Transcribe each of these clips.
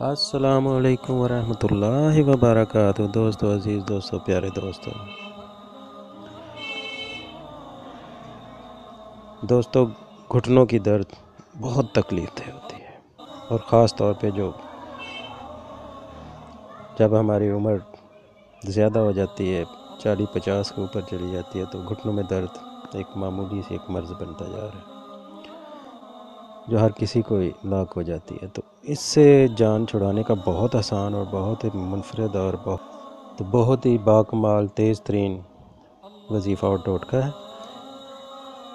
अस्सलामुअलैकुम वरहमतुल्लाहि वबरकातुहू। दोस्तों, अज़ीज़ दोस्तों, प्यारे दोस्तों, घुटनों की दर्द बहुत तकलीफ़ होती है, और ख़ास तौर पे जब हमारी उम्र ज़्यादा हो जाती है, 40-50 के ऊपर चली जाती है, तो घुटनों में दर्द एक मामूली सी एक मर्ज़ बनता जा रहा है, जो हर किसी को लाक हो जाती है। तो इससे जान छुड़ाने का बहुत आसान और बहुत ही मुनफरद और बहुत ही बाकमाल तेज़ तरीन वजीफ़ा और टोटका है।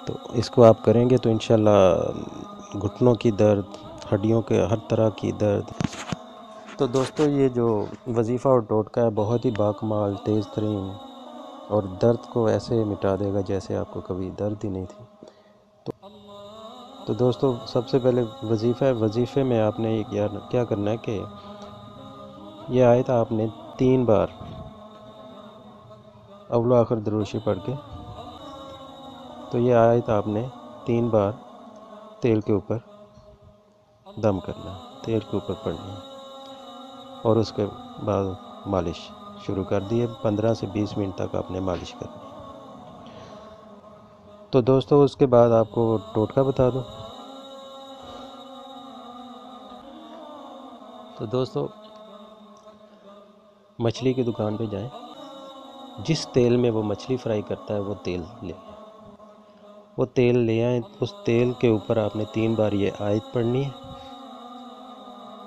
तो इसको आप करेंगे तो इंशाल्लाह घुटनों की दर्द, हड्डियों के हर तरह की दर्द। तो दोस्तों, ये जो वजीफ़ा और टोटका है बहुत ही बाकमाल तेज़ तरीन, और दर्द को ऐसे मिटा देगा जैसे आपको कभी दर्द ही नहीं थी। तो दोस्तों, सबसे पहले वजीफ़े में आपने क्या करना है कि ये आयत आपने 3 बार अव्वल आखिर दरूशी पढ़ के, तो ये आयत आपने 3 बार तेल के ऊपर दम करना है, तेल के ऊपर पढ़नी है, और उसके बाद मालिश शुरू कर दी है। 15 से 20 मिनट तक आपने मालिश करनी है। तो दोस्तों, उसके बाद आपको टोटका बता दूं। तो दोस्तों, मछली की दुकान पे जाएं, जिस तेल में वो मछली फ्राई करता है वो तेल ले आएँ। उस तेल के ऊपर आपने 3 बार ये आयत पढ़नी है,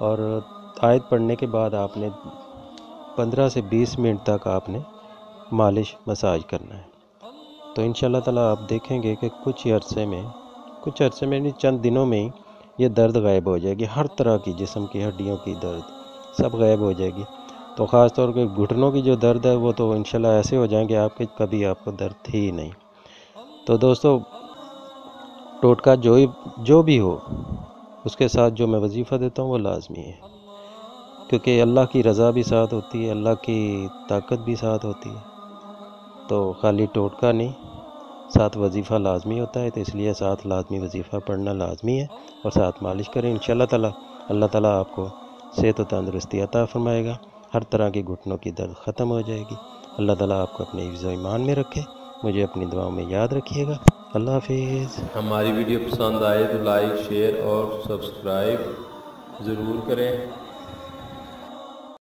और आयत पढ़ने के बाद आपने 15 से 20 मिनट तक आपने मालिश मसाज करना है। तो इंशाल्लाह ताला आप देखेंगे कि कुछ अरसे में नहीं, चंद दिनों में ही ये दर्द गायब हो जाएगी। हर तरह की जिस्म की हड्डियों की दर्द सब गायब हो जाएगी। तो ख़ास तौर पे घुटनों की जो दर्द है वो तो इंशाल्लाह ऐसे हो जाएंगे आपके कभी आपको दर्द थी ही नहीं। तो दोस्तों, टोटका जो भी हो, उसके साथ जो मैं वजीफ़ा देता हूँ वो लाजमी है, क्योंकि अल्लाह की रज़ा भी साथ होती है, अल्लाह की ताकत भी साथ होती है। तो खाली टोटका नहीं, साथ वजीफ़ा लाजमी होता है, तो इसलिए साथ लाजमी वजीफ़ा पढ़ना लाजमी है, और साथ मालिश करें। इंशाल्लाह ताला अल्लाह ताला आपको सेहत और तंदुरुस्ती अता फरमाएगा। हर तरह की घुटनों की दर्द ख़त्म हो जाएगी। अल्लाह ताला आपको अपने हिफ्ज़ व ईमान में रखे। मुझे अपनी दुआओं में याद रखिएगा। अल्लाह हाफिज़। हमारी वीडियो पसंद आए तो लाइक, शेयर और सब्सक्राइब ज़रूर करें।